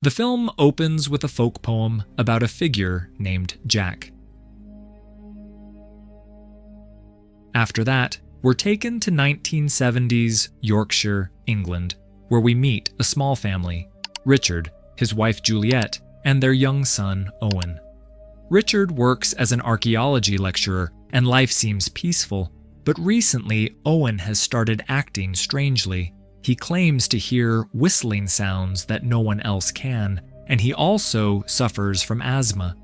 The film opens with a folk poem about a figure named Jack. After that, we're taken to 1970s Yorkshire, England, where we meet a small family, Richard, his wife Juliet, and their young son Owen. Richard works as an archaeology lecturer, and life seems peaceful, but recently Owen has started acting strangely. He claims to hear whistling sounds that no one else can, and he also suffers from asthma.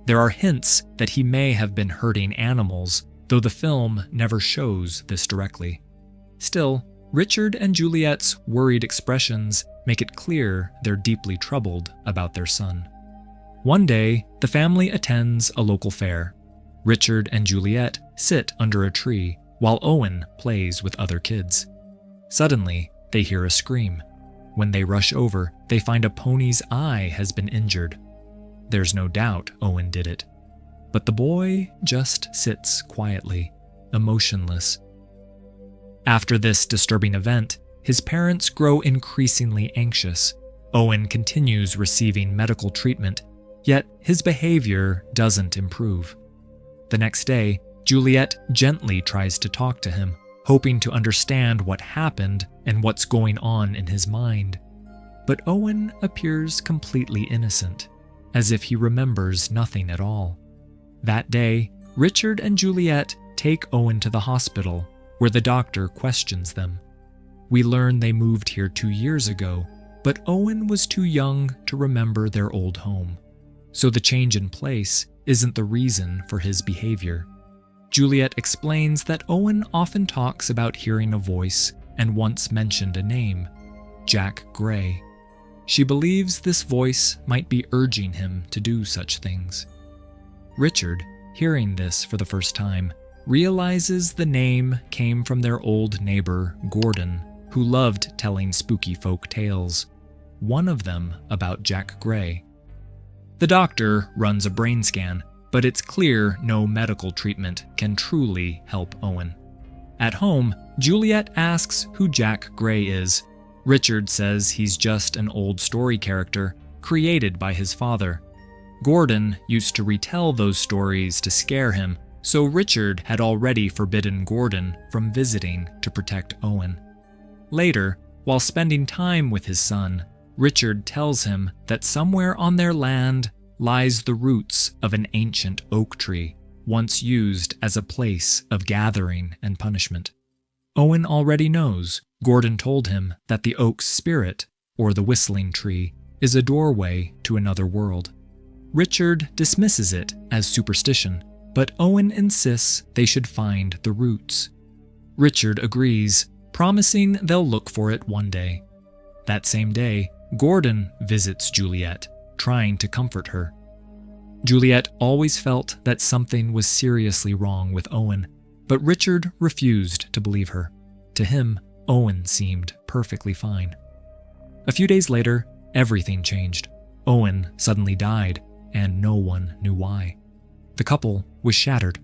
There are hints that he may have been hurting animals, though the film never shows this directly. Still, Richard and Juliet's worried expressions make it clear they're deeply troubled about their son. One day, the family attends a local fair. Richard and Juliet sit under a tree while Owen plays with other kids. Suddenly, they hear a scream. When they rush over, they find a pony's eye has been injured. There's no doubt Owen did it. But the boy just sits quietly, emotionless. After this disturbing event, his parents grow increasingly anxious. Owen continues receiving medical treatment, yet his behavior doesn't improve. The next day, Juliet gently tries to talk to him, hoping to understand what happened and what's going on in his mind. But Owen appears completely innocent, as if he remembers nothing at all. That day, Richard and Juliet take Owen to the hospital, where the doctor questions them. We learn they moved here 2 years ago, but Owen was too young to remember their old home. So the change in place isn't the reason for his behavior. Juliet explains that Owen often talks about hearing a voice and once mentioned a name, Jack Gray. She believes this voice might be urging him to do such things. Richard, hearing this for the first time, realizes the name came from their old neighbor, Gordon, who loved telling spooky folk tales, one of them about Jack Gray. The doctor runs a brain scan, but it's clear no medical treatment can truly help Owen. At home, Juliet asks who Jack Gray is. Richard says he's just an old story character created by his father. Gordon used to retell those stories to scare him, so Richard had already forbidden Gordon from visiting to protect Owen. Later, while spending time with his son, Richard tells him that somewhere on their land lies the roots of an ancient oak tree, once used as a place of gathering and punishment. Owen already knows. Gordon told him that the oak's spirit, or the whistling tree, is a doorway to another world. Richard dismisses it as superstition, but Owen insists they should find the roots. Richard agrees, promising they'll look for it one day. That same day, Gordon visits Juliet, trying to comfort her. Juliet always felt that something was seriously wrong with Owen, but Richard refused to believe her. To him, Owen seemed perfectly fine. A few days later, everything changed. Owen suddenly died, and no one knew why. The couple was shattered.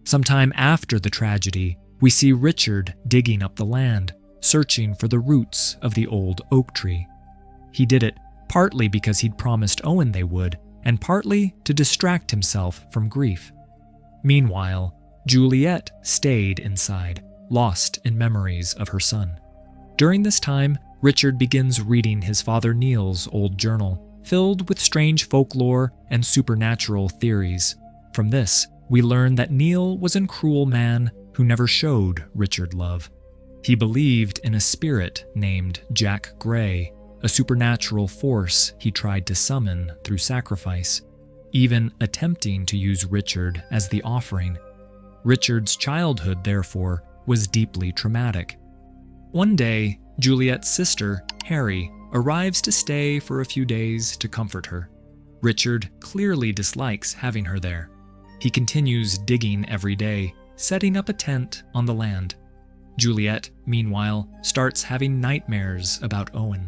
Sometime after the tragedy, we see Richard digging up the land, searching for the roots of the old oak tree. He did it partly because he'd promised Owen they would, and partly to distract himself from grief. Meanwhile, Juliet stayed inside, lost in memories of her son. During this time, Richard begins reading his father Neil's old journal, filled with strange folklore and supernatural theories. From this, we learn that Neil was a cruel man who never showed Richard love. He believed in a spirit named Jack Gray, a supernatural force he tried to summon through sacrifice, even attempting to use Richard as the offering. Richard's childhood, therefore, was deeply traumatic. One day, Juliet's sister, Harry, arrives to stay for a few days to comfort her. Richard clearly dislikes having her there. He continues digging every day, setting up a tent on the land. Juliet, meanwhile, starts having nightmares about Owen.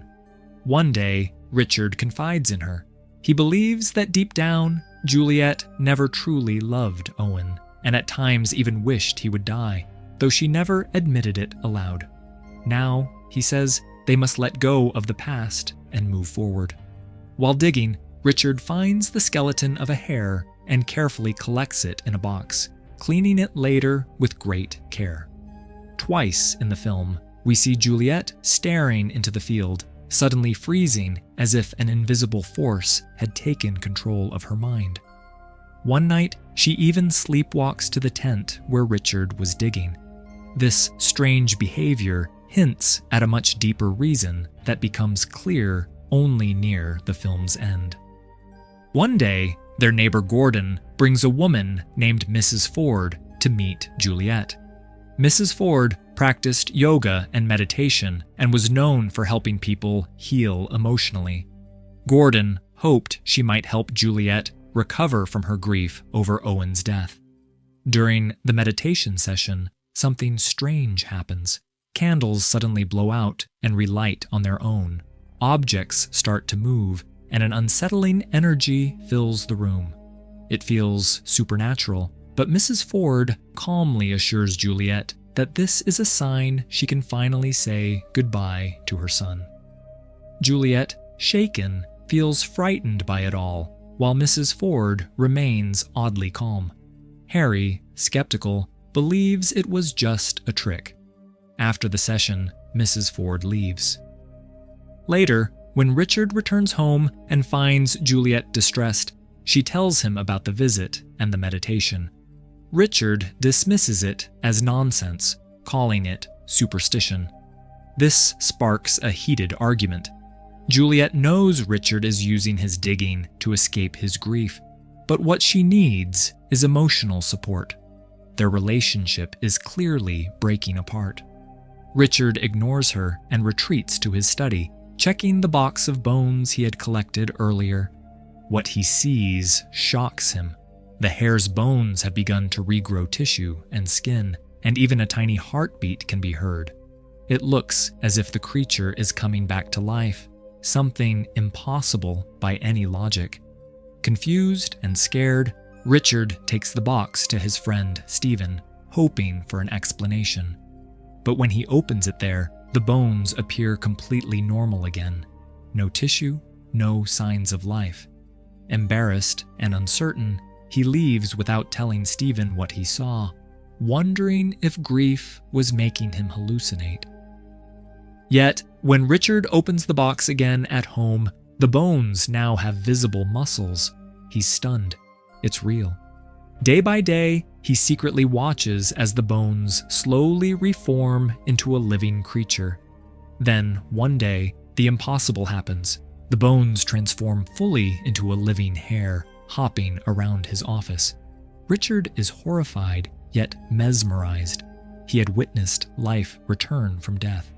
One day, Richard confides in her. He believes that deep down, Juliet never truly loved Owen, and at times even wished he would die, though she never admitted it aloud. Now, he says, they must let go of the past and move forward. While digging, Richard finds the skeleton of a hare and carefully collects it in a box, cleaning it later with great care. Twice in the film, we see Juliet staring into the field, suddenly freezing as if an invisible force had taken control of her mind. One night, she even sleepwalks to the tent where Richard was digging. This strange behavior hints at a much deeper reason that becomes clear only near the film's end. One day, their neighbor Gordon brings a woman named Mrs. Ford to meet Juliet. Mrs. Ford practiced yoga and meditation and was known for helping people heal emotionally. Gordon hoped she might help Juliet recover from her grief over Owen's death. During the meditation session, something strange happens. Candles suddenly blow out and relight on their own. Objects start to move, and an unsettling energy fills the room. It feels supernatural, but Mrs. Ford calmly assures Juliet that this is a sign she can finally say goodbye to her son. Juliet, shaken, feels frightened by it all, while Mrs. Ford remains oddly calm. Harry, skeptical, believes it was just a trick. After the session, Mrs. Ford leaves. Later, when Richard returns home and finds Juliet distressed, she tells him about the visit and the meditation. Richard dismisses it as nonsense, calling it superstition. This sparks a heated argument. Juliet knows Richard is using his digging to escape his grief, but what she needs is emotional support. Their relationship is clearly breaking apart. Richard ignores her and retreats to his study, checking the box of bones he had collected earlier. What he sees shocks him. The hare's bones have begun to regrow tissue and skin, and even a tiny heartbeat can be heard. It looks as if the creature is coming back to life, something impossible by any logic. Confused and scared, Richard takes the box to his friend Stephen, hoping for an explanation. But when he opens it there, the bones appear completely normal again. No tissue, no signs of life. Embarrassed and uncertain, he leaves without telling Stephen what he saw, wondering if grief was making him hallucinate. Yet, when Richard opens the box again at home, the bones now have visible muscles. He's stunned. It's real. Day by day, he secretly watches as the bones slowly reform into a living creature. Then, one day, the impossible happens. The bones transform fully into a living hare, hopping around his office. Richard is horrified, yet mesmerized. He had witnessed life return from death.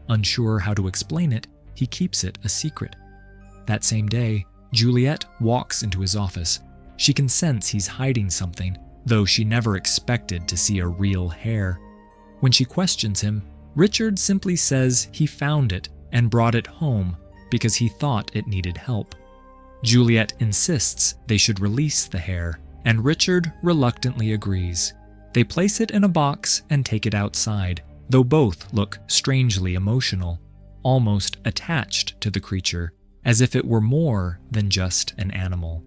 Unsure how to explain it, he keeps it a secret. That same day, Juliet walks into his office. She can sense he's hiding something, though she never expected to see a real hare. When she questions him, Richard simply says he found it and brought it home because he thought it needed help. Juliet insists they should release the hare, and Richard reluctantly agrees. They place it in a box and take it outside, though both look strangely emotional, almost attached to the creature, as if it were more than just an animal.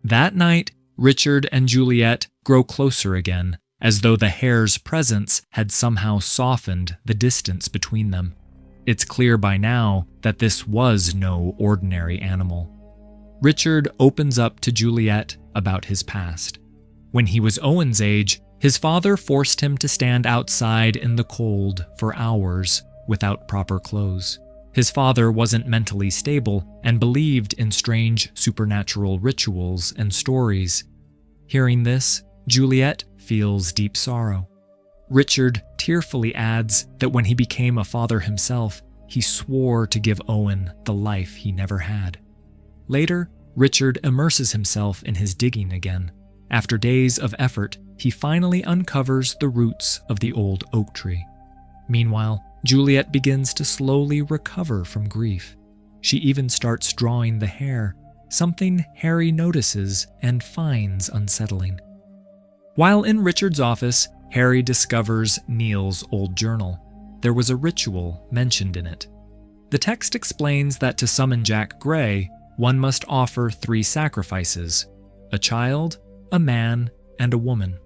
That night, Richard and Juliet grow closer again, as though the hare's presence had somehow softened the distance between them. It's clear by now that this was no ordinary animal. Richard opens up to Juliet about his past. When he was Owen's age, his father forced him to stand outside in the cold for hours without proper clothes. His father wasn't mentally stable and believed in strange supernatural rituals and stories. Hearing this, Juliet feels deep sorrow. Richard tearfully adds that when he became a father himself, he swore to give Owen the life he never had. Later, Richard immerses himself in his digging again. After days of effort, he finally uncovers the roots of the old oak tree. Meanwhile, Juliet begins to slowly recover from grief. She even starts drawing the hare, something Harry notices and finds unsettling. While in Richard's office, Harry discovers Neil's old journal. There was a ritual mentioned in it. The text explains that to summon Jack Gray, one must offer 3 sacrifices: a child, a man, and a woman.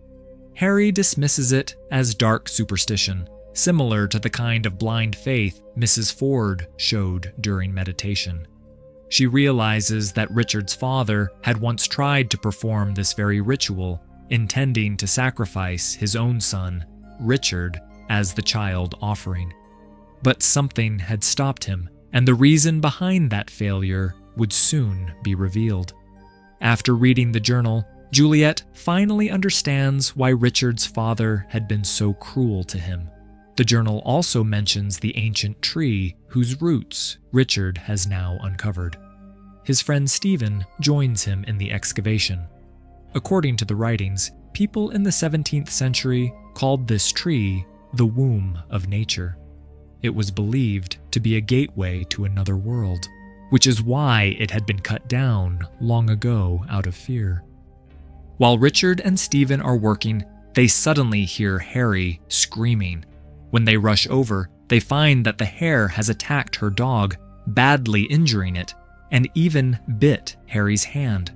Harry dismisses it as dark superstition, similar to the kind of blind faith Mrs. Ford showed during meditation. She realizes that Richard's father had once tried to perform this very ritual, intending to sacrifice his own son, Richard, as the child offering. But something had stopped him, and the reason behind that failure would soon be revealed. After reading the journal, Juliet finally understands why Richard's father had been so cruel to him. The journal also mentions the ancient tree whose roots Richard has now uncovered. His friend Stephen joins him in the excavation. According to the writings, people in the 17th century called this tree the womb of nature. It was believed to be a gateway to another world, which is why it had been cut down long ago out of fear. While Richard and Stephen are working, they suddenly hear Harry screaming. When they rush over, they find that the hare has attacked her dog, badly injuring it, and even bit Harry's hand.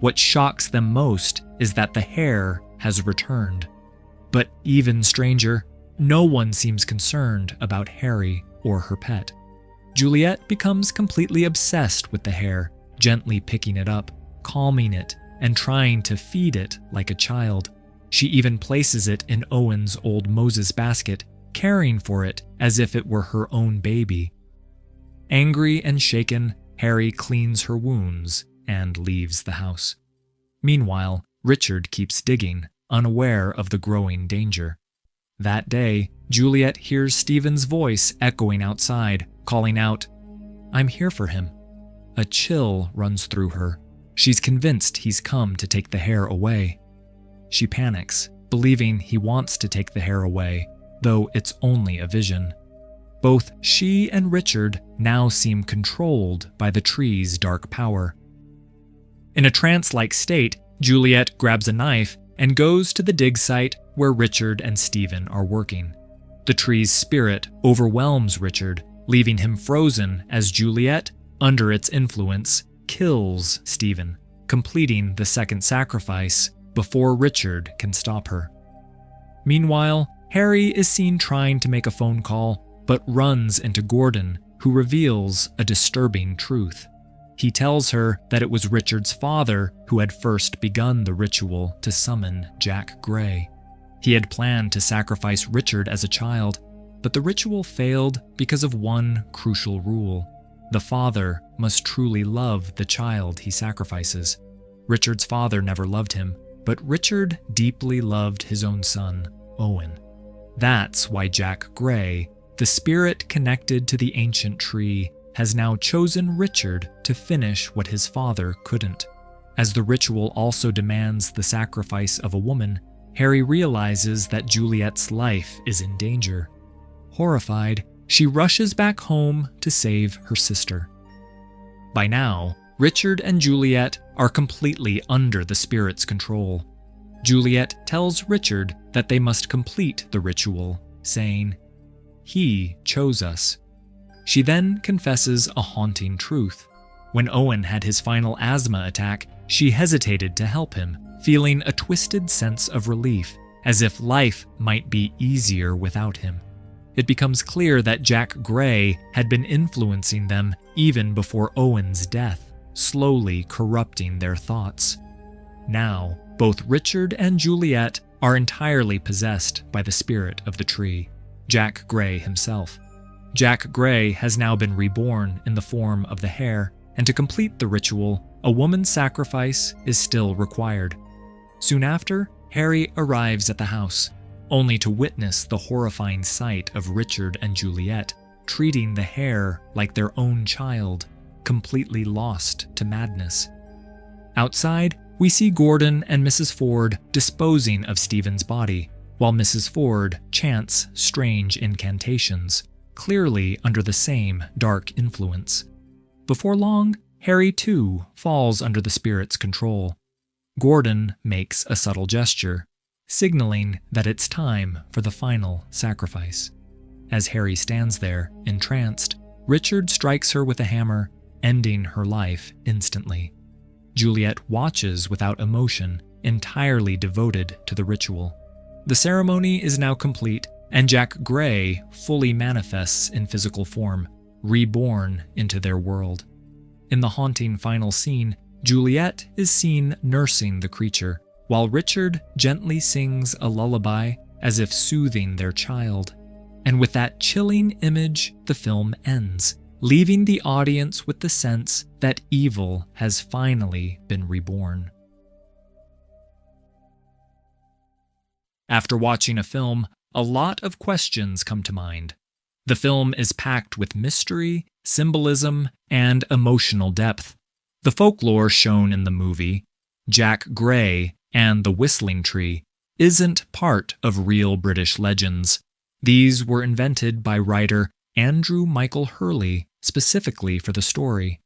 What shocks them most is that the hare has returned. But even stranger, no one seems concerned about Harry or her pet. Juliet becomes completely obsessed with the hare, gently picking it up, calming it, and trying to feed it like a child. She even places it in Owen's old Moses basket, caring for it as if it were her own baby. Angry and shaken, Harry cleans her wounds and leaves the house. Meanwhile, Richard keeps digging, unaware of the growing danger. That day, Juliet hears Stephen's voice echoing outside, calling out, "I'm here for him." A chill runs through her. She's convinced he's come to take the hare away. She panics, believing he wants to take the hare away, though it's only a vision. Both she and Richard now seem controlled by the tree's dark power. In a trance-like state, Juliet grabs a knife and goes to the dig site where Richard and Stephen are working. The tree's spirit overwhelms Richard, leaving him frozen as Juliet, under its influence, kills Stephen, completing the second sacrifice before Richard can stop her. Meanwhile, Harry is seen trying to make a phone call, but runs into Gordon, who reveals a disturbing truth. He tells her that it was Richard's father who had first begun the ritual to summon Jack Gray. He had planned to sacrifice Richard as a child, but the ritual failed because of one crucial rule. The father must truly love the child he sacrifices. Richard's father never loved him, but Richard deeply loved his own son, Owen. That's why Jack Gray, the spirit connected to the ancient tree, has now chosen Richard to finish what his father couldn't. As the ritual also demands the sacrifice of a woman, Harry realizes that Juliet's life is in danger. Horrified, she rushes back home to save her sister. By now, Richard and Juliet are completely under the spirit's control. Juliet tells Richard that they must complete the ritual, saying, "He chose us." She then confesses a haunting truth. When Owen had his final asthma attack, she hesitated to help him, feeling a twisted sense of relief, as if life might be easier without him. It becomes clear that Jack Gray had been influencing them even before Owen's death, slowly corrupting their thoughts. Now, both Richard and Juliet are entirely possessed by the spirit of the tree, Jack Gray himself. Jack Gray has now been reborn in the form of the hare, and to complete the ritual, a woman's sacrifice is still required. Soon after, Harry arrives at the house, only to witness the horrifying sight of Richard and Juliet treating the hare like their own child, completely lost to madness. Outside, we see Gordon and Mrs. Ford disposing of Stephen's body, while Mrs. Ford chants strange incantations, clearly under the same dark influence. Before long, Harry too falls under the spirit's control. Gordon makes a subtle gesture, signaling that it's time for the final sacrifice. As Harry stands there, entranced, Richard strikes her with a hammer, ending her life instantly. Juliet watches without emotion, entirely devoted to the ritual. The ceremony is now complete, and Jack Gray fully manifests in physical form, reborn into their world. In the haunting final scene, Juliet is seen nursing the creature, while Richard gently sings a lullaby as if soothing their child. And with that chilling image, the film ends, leaving the audience with the sense that evil has finally been reborn. After watching a film, a lot of questions come to mind. The film is packed with mystery, symbolism, and emotional depth. The folklore shown in the movie, Jack Gray and the Whistling Tree, isn't part of real British legends. These were invented by writer Andrew Michael Hurley specifically for the story.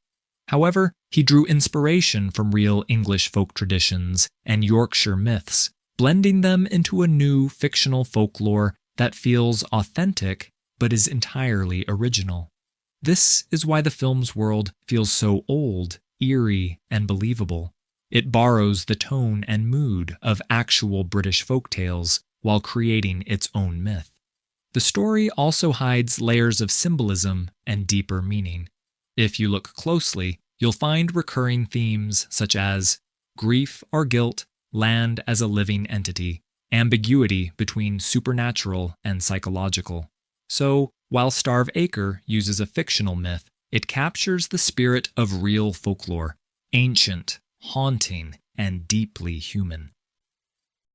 However, he drew inspiration from real English folk traditions and Yorkshire myths, blending them into a new fictional folklore that feels authentic but is entirely original. This is why the film's world feels so old, eerie, and believable. It borrows the tone and mood of actual British folktales while creating its own myth. The story also hides layers of symbolism and deeper meaning. If you look closely, you'll find recurring themes such as grief or guilt, land as a living entity, ambiguity between supernatural and psychological. So, while Starve Acre uses a fictional myth, it captures the spirit of real folklore, ancient, haunting, and deeply human.